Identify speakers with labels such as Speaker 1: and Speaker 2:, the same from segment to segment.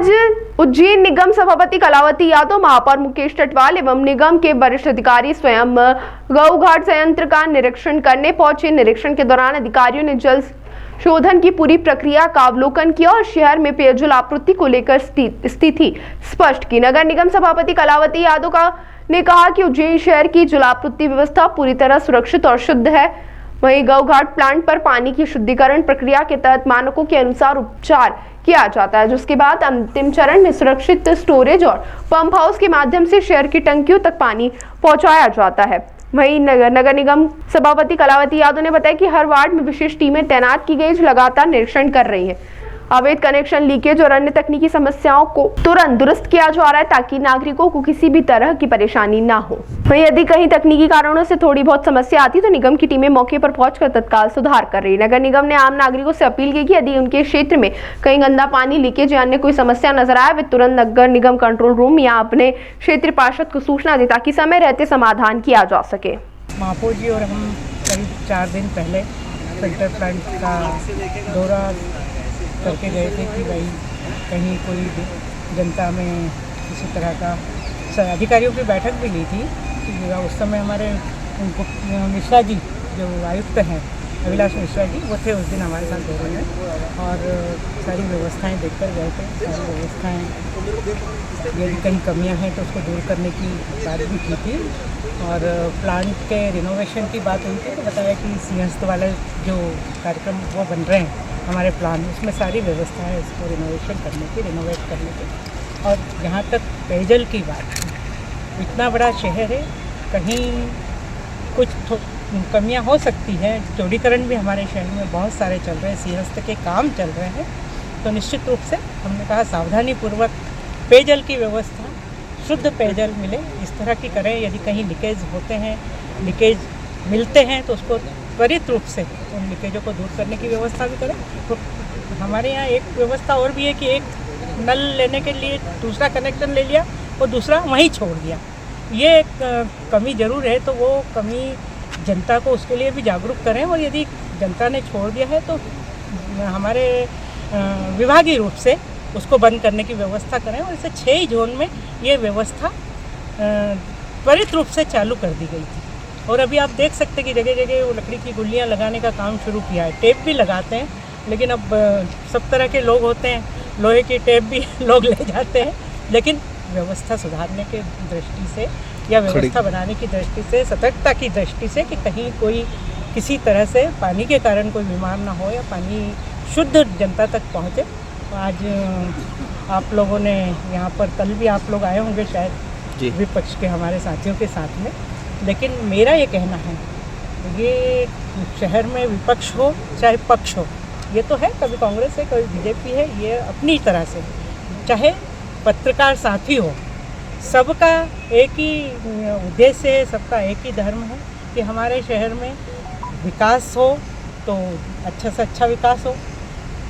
Speaker 1: आज उज्जैन निगम सभापति कलावती यादव, महापौर मुकेश टटवाल एवं निगम के वरिष्ठ अधिकारी स्वयं गौघाट संयंत्र का निरीक्षण करने पहुंचे। निरीक्षण के दौरान अधिकारियों ने जल शोधन की पूरी प्रक्रिया का अवलोकन किया और शहर में पेयजल आपूर्ति को लेकर स्थिति स्पष्ट की। नगर निगम सभापति कलावती यादव ने कहा कि उज्जैन शहर की जलापूर्ति व्यवस्था पूरी तरह सुरक्षित और शुद्ध है। वहीं गौघाट प्लांट पर पानी की शुद्धिकरण प्रक्रिया के तहत मानकों के अनुसार उपचार किया जाता है, जिसके बाद अंतिम चरण में सुरक्षित स्टोरेज और पंप हाउस के माध्यम से शहर की टंकियों तक पानी पहुंचाया जाता है। वहीं नगर निगम सभापति कलावती यादव ने बताया कि हर वार्ड में विशेष टीमें तैनात की गई जो लगातार निरीक्षण कर रही हैं। अवैध कनेक्शन, लीकेज और अन्य तकनीकी समस्याओं को तुरंत दुरुस्त किया जा रहा है ताकि नागरिकों को किसी भी तरह की परेशानी ना हो। वहीं यदि कहीं तकनीकी कारणों से थोड़ी बहुत समस्या आती तो निगम की टीमें मौके पर पहुंचकर तत्काल सुधार कर रही। नगर निगम ने आम नागरिकों से अपील की कि यदि उनके क्षेत्र में कहीं गंदा पानी, लीकेज या अन्य कोई समस्या नजर आए, वे तुरंत नगर निगम कंट्रोल रूम या अपने क्षेत्रीय पार्षद को सूचना दें ताकि समय रहते समाधान किया जा सके।
Speaker 2: महापौर जी और हम करीब 4 दिन पहले फिल्टर प्लांट का दौरा करके गए थे कि भाई कहीं कोई जनता में किसी तरह का अधिकारियों की बैठक भी ली थी। उस समय हमारे मिश्रा जी जो आयुक्त हैं, अभिलाष मिश्रा जी, वो थे उस दिन हमारे साथ दौरे में और सारी व्यवस्थाएं देखकर गए थे। सारी व्यवस्थाएं यदि कहीं कमियां हैं तो उसको दूर करने की बात भी की थी और प्लांट के रिनोवेशन की बात हुई थी तो बताया कि सिंहस्थ वाले जो कार्यक्रम वो बन रहे हैं हमारे प्लान, उसमें सारी व्यवस्था है इसको रिनोवेशन करने की, रिनोवेट करने की। और जहाँ तक पेयजल की बात, इतना बड़ा शहर है, कहीं कुछ कमियां हो सकती हैं। चौड़ीकरण भी हमारे शहर में बहुत सारे चल रहे हैं, सिंहस्थ के काम चल रहे हैं, तो निश्चित रूप से हमने कहा सावधानीपूर्वक पेयजल की व्यवस्था, शुद्ध पेयजल मिले इस तरह की करें। यदि कहीं लीकेज होते हैं, लीकेज मिलते हैं तो उसको त्वरित रूप से उन लीकेजों को दूर करने की व्यवस्था भी करें। तो हमारे यहाँ एक व्यवस्था और भी है कि एक नल लेने के लिए दूसरा कनेक्शन ले लिया और दूसरा वहीं छोड़ दिया। ये एक कमी ज़रूर है, तो वो कमी जनता को उसके लिए भी जागरूक करें और यदि जनता ने छोड़ दिया है तो हमारे विभागीय रूप से उसको बंद करने की व्यवस्था करें। और इसे 6 ही जोन में ये व्यवस्था त्वरित रूप से चालू कर दी गई थी और अभी आप देख सकते हैं कि जगह जगह वो लकड़ी की गुल्लियाँ लगाने का काम शुरू किया है। टेप भी लगाते हैं, लेकिन अब सब तरह के लोग होते हैं, लोहे की टेप भी लोग ले जाते हैं, लेकिन व्यवस्था सुधारने की दृष्टि से या व्यवस्था बनाने की दृष्टि से, सतर्कता की दृष्टि से कि कहीं कोई किसी तरह से पानी के कारण कोई बीमार ना हो या पानी शुद्ध जनता तक पहुँचे। तो आज आप लोगों ने यहाँ पर, कल भी आप लोग आए होंगे शायद विपक्ष के हमारे साथियों के साथ में, लेकिन मेरा ये कहना है, ये शहर में विपक्ष हो चाहे पक्ष हो, ये तो है, कभी कांग्रेस है कभी बीजेपी है, ये अपनी तरह से, चाहे पत्रकार साथी हो, सबका एक ही उद्देश्य है, सबका एक ही धर्म है कि हमारे शहर में विकास हो तो अच्छा से अच्छा विकास हो,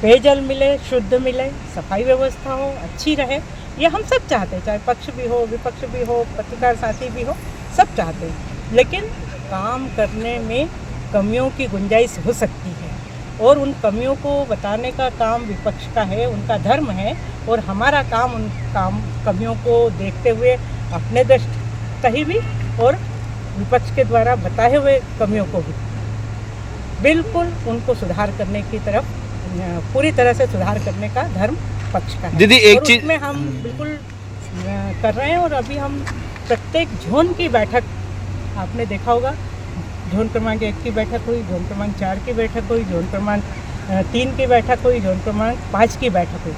Speaker 2: पेयजल मिले, शुद्ध मिले, सफाई व्यवस्था हो, अच्छी रहे। ये हम सब चाहते हैं, चाहे पक्ष भी हो, विपक्ष भी हो, पत्रकार साथी भी हो, सब चाहते हैं। लेकिन काम करने में कमियों की गुंजाइश हो सकती है और उन कमियों को बताने का काम विपक्ष का है, उनका धर्म है, और हमारा काम उन कमियों को देखते हुए अपने दृष्टि भी और विपक्ष के द्वारा बताए हुए कमियों को भी बिल्कुल उनको सुधार करने की तरफ, पूरी तरह से सुधार करने का धर्म पक्ष का है।
Speaker 3: दीदी एक चीज
Speaker 2: में हम बिल्कुल कर रहे हैं और अभी हम प्रत्येक जोन की बैठक, आपने देखा होगा, जोन क्रमांक 1 की बैठक हुई, जोन क्रमांक 4 की बैठक हुई, जोन क्रमांक 3 की बैठक हुई, जोन क्रमांक 5 की बैठक हुई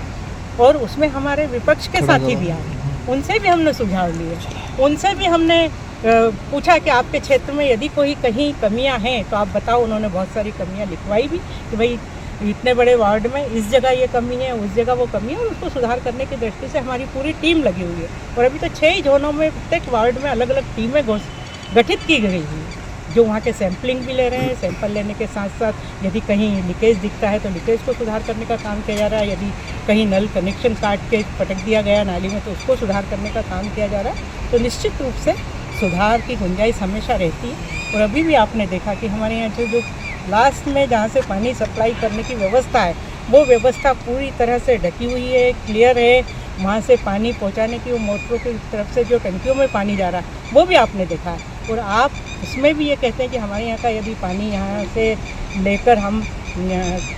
Speaker 2: और उसमें हमारे विपक्ष के साथी भी आए, उनसे भी हमने सुझाव लिए, उनसे भी हमने पूछा कि आपके क्षेत्र में यदि कोई कहीं कमियां हैं तो आप बताओ। उन्होंने बहुत सारी कमियां लिखवाई भी कि भाई इतने बड़े वार्ड में इस जगह ये कमी है, उस जगह वो कमी है, और उसको सुधार करने की दृष्टि से हमारी पूरी टीम लगी हुई है। और अभी तो 6 ही जोनों में प्रत्येक वार्ड में अलग अलग टीमें गठित की गई है जो वहाँ के सैंपलिंग भी ले रहे हैं। सैंपल लेने के साथ साथ यदि कहीं लीकेज दिखता है तो लीकेज को सुधार करने का काम किया जा रहा है, यदि कहीं नल कनेक्शन काट के पटक दिया गया नाली में तो उसको सुधार करने का काम किया जा रहा है। तो निश्चित रूप से सुधार की गुंजाइश हमेशा रहती है। और अभी भी आपने देखा कि हमारे यहाँ जो लास्ट में जहाँ से पानी सप्लाई करने की व्यवस्था है वो व्यवस्था पूरी तरह से ढकी हुई है, क्लियर है, वहाँ से पानी पहुँचाने की वो मोटरों की तरफ से जो टंकियों में पानी जा रहा है वो भी आपने देखा है। और आप उसमें भी ये कहते हैं कि हमारे यहाँ का यदि पानी यहाँ से लेकर हम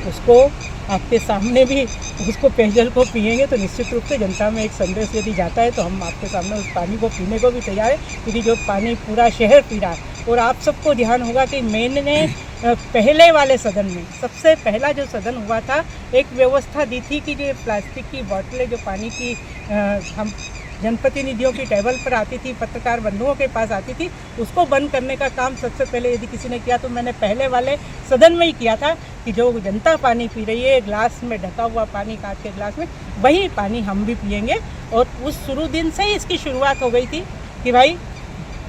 Speaker 2: उसको आपके सामने भी उसको पेयजल को पिएंगे तो निश्चित रूप से जनता में एक संदेश यदि जाता है तो हम आपके सामने उस पानी को पीने को भी तैयार है, क्योंकि जो पानी पूरा शहर पी रहा है। और आप सबको ध्यान होगा कि मैंने पहले वाले सदन में सबसे पहला जो सदन हुआ था एक व्यवस्था दी थी कि जो प्लास्टिक की बोतलें जो पानी की हम जनप्रतिनिधियों की टेबल पर आती थी, पत्रकार बंधुओं के पास आती थी, उसको बंद करने का काम सबसे पहले यदि किसी ने किया तो मैंने पहले वाले सदन में ही किया था कि जो जनता पानी पी रही है ग्लास में ढका हुआ पानी, कांच के ग्लास में, वही पानी हम भी पिएंगे। और उस शुरू दिन से ही इसकी शुरुआत हो गई थी कि भाई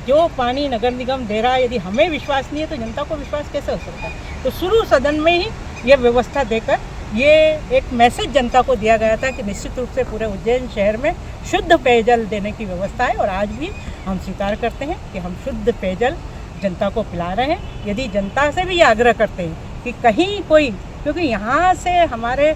Speaker 2: जो पानी नगर निगम दे रहा है यदि हमें विश्वास नहीं है तो जनता को विश्वास कैसे हो सकता है। तो शुरू सदन में ही ये व्यवस्था देकर ये एक मैसेज जनता को दिया गया था कि निश्चित रूप से पूरे उज्जैन शहर में शुद्ध पेयजल देने की व्यवस्था है। और आज भी हम स्वीकार करते हैं कि हम शुद्ध पेयजल जनता को पिला रहे हैं। यदि जनता से भी ये आग्रह करते हैं कि कहीं कोई, क्योंकि यहाँ से हमारे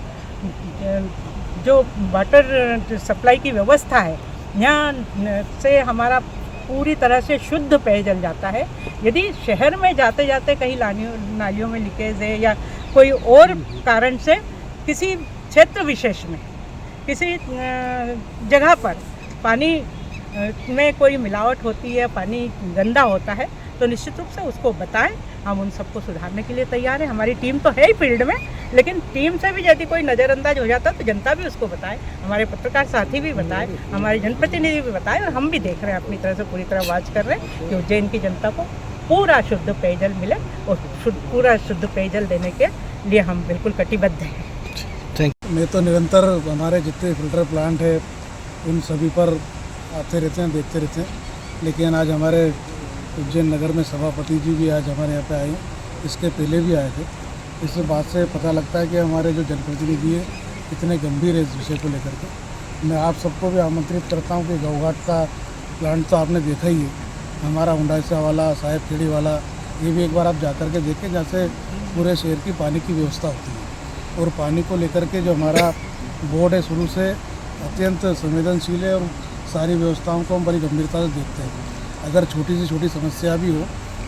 Speaker 2: जो वाटर सप्लाई की व्यवस्था है यहाँ से हमारा पूरी तरह से शुद्ध पेयजल जाता है। यदि शहर में जाते जाते कहीं नालियों में लीकेज है या कोई और कारण से किसी क्षेत्र विशेष में किसी जगह पर पानी में कोई मिलावट होती है, पानी गंदा होता है, तो निश्चित रूप से उसको बताएं। हम उन सबको सुधारने के लिए तैयार हैं। हमारी टीम तो है ही फील्ड में, लेकिन टीम से भी यदि कोई नज़रअंदाज हो जाता तो जनता भी उसको बताए, हमारे पत्रकार साथी भी बताए, हमारे जनप्रतिनिधि भी बताए। और हम भी देख रहे हैं, अपनी तरह से पूरी तरह वाच कर रहे हैं कि उज्जैन की जनता को पूरा शुद्ध पेयजल मिले और पूरा शुद्ध पेयजल देने के लिए हम बिल्कुल कटिबद्ध हैं।
Speaker 3: मैं तो निरंतर हमारे जितने फिल्टर प्लांट है उन सभी पर आते रहते हैं, देखते रहते हैं। लेकिन आज हमारे उज्जैन नगर में सभापति जी भी आज हमारे यहाँ पे आए, इसके पहले भी आए थे। इस बात से पता लगता है कि हमारे जो जनप्रतिनिधि है कितने गंभीर है इस विषय को लेकर के। मैं आप सबको भी आमंत्रित करता हूँ कि गौघाट का प्लांट तो आपने देखा ही है, हमारा हुंडाईसा वाला, साहेब खेड़ी वाला, ये भी एक बार आप जाकर के देखें, जहाँ से पूरे शहर की पानी की व्यवस्था होती है। और पानी को लेकर के जो हमारा बोर्ड है शुरू से अत्यंत संवेदनशील है और सारी व्यवस्थाओं को हम बड़ी गंभीरता से देखते हैं। अगर छोटी से छोटी समस्या भी हो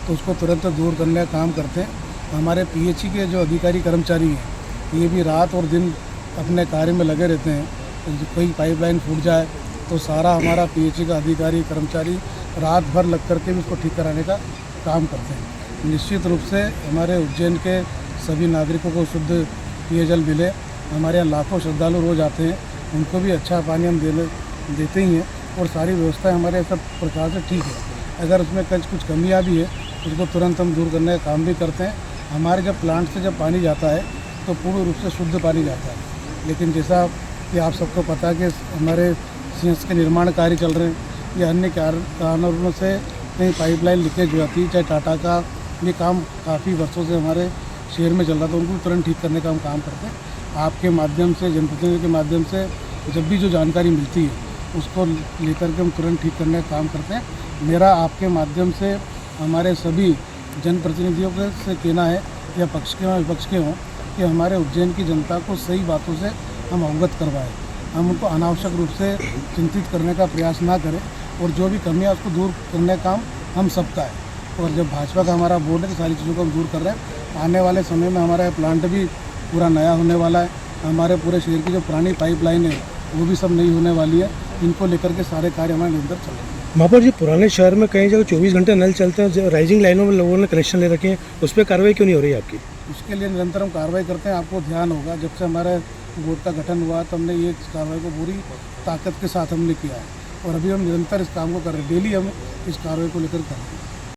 Speaker 3: तो उसको तुरंत दूर करने का काम करते हैं। हमारे पीएचई के जो अधिकारी कर्मचारी हैं ये भी रात और दिन अपने कार्य में लगे रहते हैं। कोई पाइपलाइन फूट जाए तो सारा हमारा पीएचई का अधिकारी कर्मचारी रात भर लग करके भी उसको ठीक कराने का काम करते हैं। निश्चित रूप से हमारे उज्जैन के सभी नागरिकों को शुद्ध पेयजल मिले। हमारे यहाँ लाखों श्रद्धालु रोज आते हैं, उनको भी अच्छा पानी हम देते ही हैं और सारी व्यवस्थाएं हमारे सब प्रकार से ठीक है। अगर उसमें कुछ कमियां भी है उसको तुरंत हम दूर करने का काम भी करते हैं। हमारे जब प्लांट से जब पानी जाता है तो पूर्ण रूप से शुद्ध पानी जाता है। लेकिन जैसा कि आप सबको पता है कि हमारे सीएस के निर्माण कार्य चल रहे हैं या अन्य कारणों से कहीं पाइपलाइन लीकेज हो जाती है, चाहे टाटा का ये काम काफ़ी वर्षों से हमारे शहर में चल रहा था, उनको तुरंत ठीक करने का हम काम करते हैं। आपके माध्यम से, जनप्रतिनिधि के माध्यम से जब भी जो जानकारी मिलती है उसको लेकर के हम तुरंत ठीक करने का काम करते हैं। मेरा आपके माध्यम से हमारे सभी जनप्रतिनिधियों से कहना है, या पक्ष के हों विपक्ष के हों, कि हमारे उज्जैन की जनता को सही बातों से हम अवगत करवाएं। हम उनको अनावश्यक रूप से चिंतित करने का प्रयास ना करें और जो भी कमियाँ उसको दूर करने का काम हम सबका है। और जब भाजपा का हमारा बोर्ड है तो सारी चीज़ों को हम दूर कर रहे हैं। आने वाले समय में हमारा प्लांट भी पूरा नया होने वाला है। हमारे पूरे शहर की जो पुरानी पाइपलाइन है वो भी सब नई होने वाली है। इनको लेकर के सारे कार्य हमारे निरंतर चल रहे हैं।
Speaker 4: महापौर जी, पुराने शहर में कई जगह 24 घंटे नल चलते हैं, राइजिंग लाइनों में लोगों ने कनेक्शन ले रखे हैं, उस पर कार्रवाई क्यों नहीं हो रही है आपकी?
Speaker 3: उसके लिए निरंतर हम कार्रवाई करते हैं। आपको ध्यान होगा जब से हमारे बोर्ड का गठन हुआ तो हमने ये कार्रवाई को पूरी ताकत के साथ हमने किया है और अभी हम निरंतर इस काम को कर रहे हैं। डेली हम इस कार्रवाई को लेकर कर रहे हैं।